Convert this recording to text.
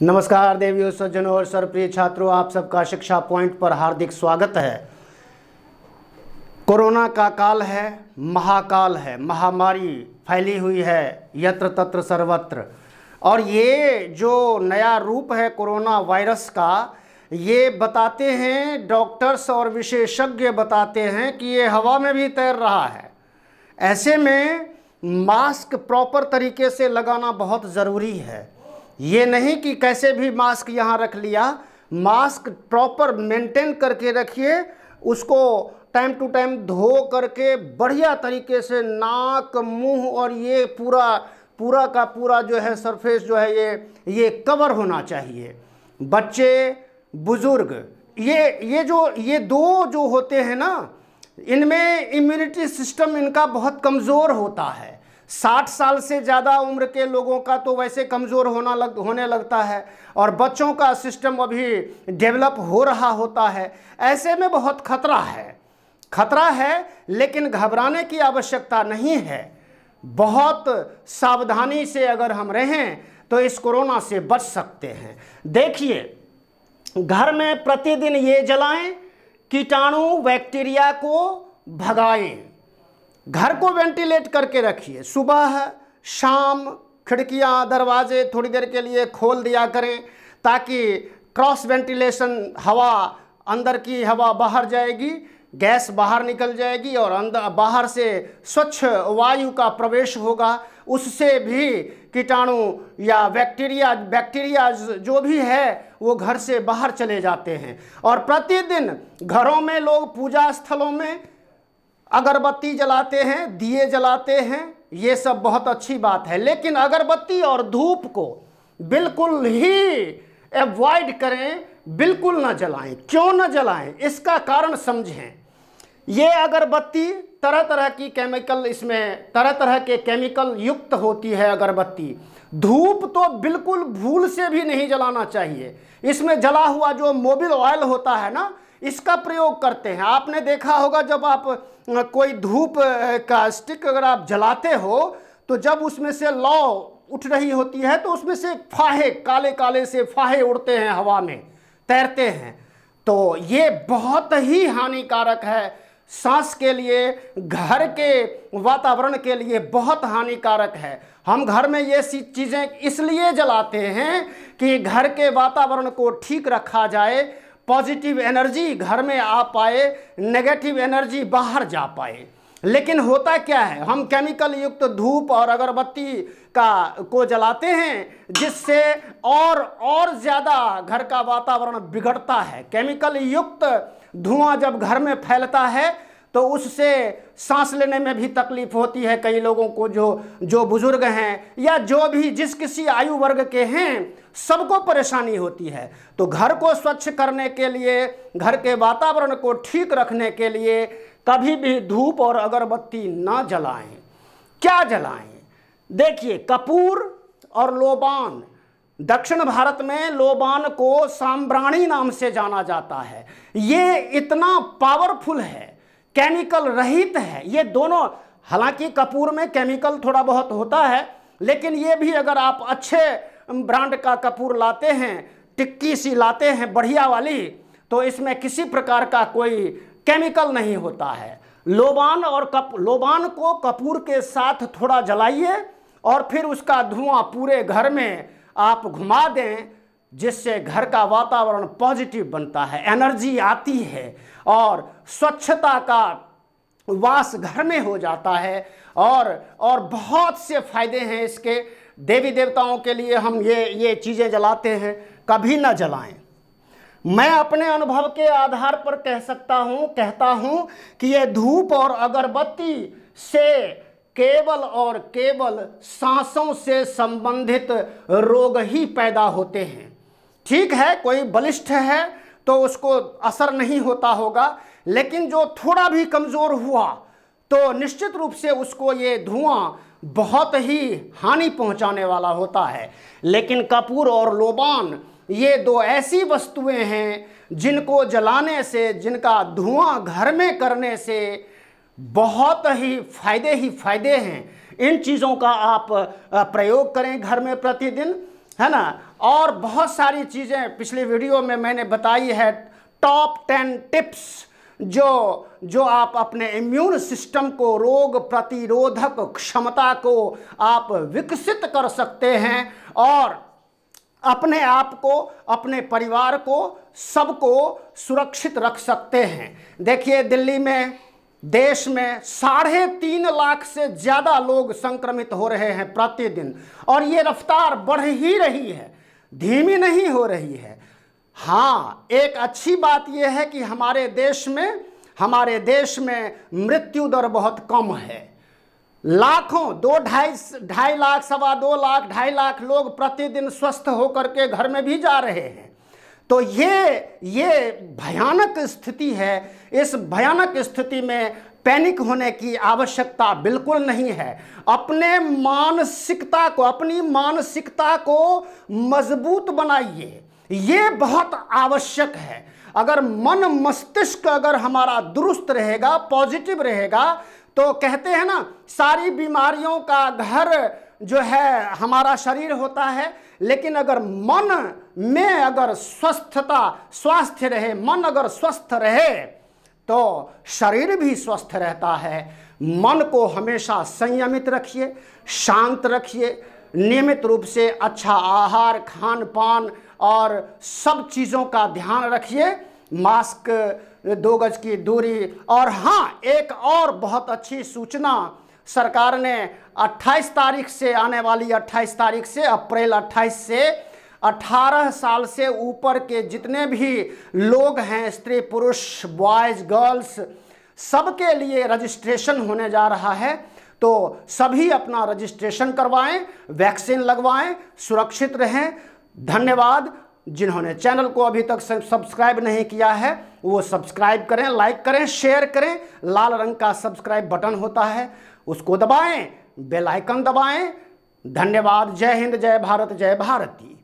नमस्कार देवियों, सज्जनों और सर्वप्रिय छात्रों, आप सबका शिक्षा पॉइंट पर हार्दिक स्वागत है। कोरोना का काल है, महाकाल है, महामारी फैली हुई है यत्र तत्र सर्वत्र। और ये जो नया रूप है कोरोना वायरस का, ये बताते हैं डॉक्टर्स और विशेषज्ञ बताते हैं कि ये हवा में भी तैर रहा है। ऐसे में मास्क प्रॉपर तरीके से लगाना बहुत ज़रूरी है। ये नहीं कि कैसे भी मास्क यहाँ रख लिया, मास्क प्रॉपर मेंटेन करके रखिए, उसको टाइम टू टाइम धो करके बढ़िया तरीके से नाक, मुंह और ये पूरा का पूरा जो है सरफेस जो है ये कवर होना चाहिए। बच्चे, बुजुर्ग, ये दो जो होते हैं ना, इनमें इम्यूनिटी सिस्टम इनका बहुत कमज़ोर होता है। 60 साल से ज़्यादा उम्र के लोगों का तो वैसे कमज़ोर होने लगता है, और बच्चों का सिस्टम अभी डेवलप हो रहा होता है। ऐसे में बहुत खतरा है, लेकिन घबराने की आवश्यकता नहीं है। बहुत सावधानी से अगर हम रहें तो इस कोरोना से बच सकते हैं। देखिए, घर में प्रतिदिन ये जलाएं, कीटाणु बैक्टीरिया को भगाएं। घर को वेंटिलेट करके रखिए। सुबह शाम खिड़कियां दरवाजे थोड़ी देर के लिए खोल दिया करें, ताकि क्रॉस वेंटिलेशन, हवा अंदर की हवा बाहर जाएगी, गैस बाहर निकल जाएगी और अंदर बाहर से स्वच्छ वायु का प्रवेश होगा। उससे भी कीटाणु या बैक्टीरिया जो भी है वो घर से बाहर चले जाते हैं। और प्रतिदिन घरों में लोग पूजा स्थलों में अगरबत्ती जलाते हैं, दिए जलाते हैं, ये सब बहुत अच्छी बात है। लेकिन अगरबत्ती और धूप को बिल्कुल ही अवॉइड करें, बिल्कुल ना जलाएं। क्यों ना जलाएं, इसका कारण समझें। ये अगरबत्ती तरह तरह की केमिकल, इसमें तरह तरह के केमिकल युक्त होती है अगरबत्ती। धूप तो बिल्कुल भूल से भी नहीं जलाना चाहिए। इसमें जला हुआ जो मोबिल ऑयल होता है ना, इसका प्रयोग करते हैं। आपने देखा होगा, जब आप कोई धूप का स्टिक अगर आप जलाते हो, तो जब उसमें से लौ उठ रही होती है तो उसमें से फाहे, काले काले से फाहे उड़ते हैं, हवा में तैरते हैं। तो ये बहुत ही हानिकारक है, सांस के लिए, घर के वातावरण के लिए बहुत हानिकारक है। हम घर में ये सी चीज़ें इसलिए जलाते हैं कि घर के वातावरण को ठीक रखा जाए, पॉजिटिव एनर्जी घर में आ पाए, नेगेटिव एनर्जी बाहर जा पाए। लेकिन होता क्या है, हम केमिकल युक्त धूप और अगरबत्ती को जलाते हैं, जिससे और ज़्यादा घर का वातावरण बिगड़ता है। केमिकल युक्त धुआं जब घर में फैलता है तो उससे सांस लेने में भी तकलीफ होती है। कई लोगों को जो बुजुर्ग हैं या जो भी जिस किसी आयु वर्ग के हैं, सबको परेशानी होती है। तो घर को स्वच्छ करने के लिए, घर के वातावरण को ठीक रखने के लिए कभी भी धूप और अगरबत्ती ना जलाएं। क्या जलाएं? देखिए, कपूर और लोबान, दक्षिण भारत में लोबान को सांब्राणी नाम से जाना जाता है। ये इतना पावरफुल है, केमिकल रहित है। ये दोनों, हालांकि कपूर में केमिकल थोड़ा बहुत होता है, लेकिन ये भी अगर आप अच्छे ब्रांड का कपूर लाते हैं, टिक्की सी लाते हैं बढ़िया वाली, तो इसमें किसी प्रकार का कोई केमिकल नहीं होता है। लोबान को कपूर के साथ थोड़ा जलाइए और फिर उसका धुआं पूरे घर में आप घुमा दें, जिससे घर का वातावरण पॉजिटिव बनता है, एनर्जी आती है और स्वच्छता का वास घर में हो जाता है। और बहुत से फायदे हैं इसके। देवी देवताओं के लिए हम ये चीज़ें जलाते हैं, कभी ना जलाएं। मैं अपने अनुभव के आधार पर कहता हूँ कि ये धूप और अगरबत्ती से केवल और केवल सांसों से संबंधित रोग ही पैदा होते हैं। ठीक है, कोई बलिष्ठ है तो उसको असर नहीं होता होगा, लेकिन जो थोड़ा भी कमज़ोर हुआ तो निश्चित रूप से उसको ये धुआं बहुत ही हानि पहुंचाने वाला होता है। लेकिन कपूर और लोबान, ये दो ऐसी वस्तुएं हैं जिनको जलाने से, जिनका धुआं घर में करने से बहुत ही फायदे हैं। इन चीज़ों का आप प्रयोग करें घर में प्रतिदिन, है ना। और बहुत सारी चीज़ें पिछली वीडियो में मैंने बताई है। टॉप 10 टिप्स जो आप अपने इम्यून सिस्टम को, रोग प्रतिरोधक क्षमता को आप विकसित कर सकते हैं और अपने आप को, अपने परिवार को, सबको सुरक्षित रख सकते हैं। देखिए, दिल्ली में, देश में 3.5 लाख से ज़्यादा लोग संक्रमित हो रहे हैं प्रतिदिन, और ये रफ्तार बढ़ ही रही है, धीमी नहीं हो रही है। हाँ, एक अच्छी बात यह है कि हमारे देश में मृत्यु दर बहुत कम है। लाखों, 2-2.5 लाख, 2.25 लाख, 2.5 लाख लोग प्रतिदिन स्वस्थ होकर के घर में भी जा रहे हैं। तो ये भयानक स्थिति है। इस भयानक स्थिति में पैनिक होने की आवश्यकता बिल्कुल नहीं है। अपनी मानसिकता को मजबूत बनाइए, ये बहुत आवश्यक है। अगर मन मस्तिष्क अगर हमारा दुरुस्त रहेगा, पॉजिटिव रहेगा, तो कहते हैं ना, सारी बीमारियों का घर जो है हमारा शरीर होता है। लेकिन अगर मन में अगर स्वास्थ्य रहे, मन अगर स्वस्थ रहे तो शरीर भी स्वस्थ रहता है। मन को हमेशा संयमित रखिए, शांत रखिए, नियमित रूप से अच्छा आहार, खान पान और सब चीज़ों का ध्यान रखिए, मास्क, 2 गज की दूरी। और हाँ, एक और बहुत अच्छी सूचना सरकार ने 28 तारीख से, आने वाली 28 तारीख से, अप्रैल 28 से 18 साल से ऊपर के जितने भी लोग हैं, स्त्री पुरुष, बॉयज़ गर्ल्स, सबके लिए रजिस्ट्रेशन होने जा रहा है। तो सभी अपना रजिस्ट्रेशन करवाएं, वैक्सीन लगवाएं, सुरक्षित रहें। धन्यवाद। जिन्होंने चैनल को अभी तक सब्सक्राइब नहीं किया है वो सब्सक्राइब करें, लाइक करें, शेयर करें। लाल रंग का सब्सक्राइब बटन होता है, उसको दबाएं, बेल आइकन दबाएं। धन्यवाद। जय हिंद, जय भारत, जय भारती।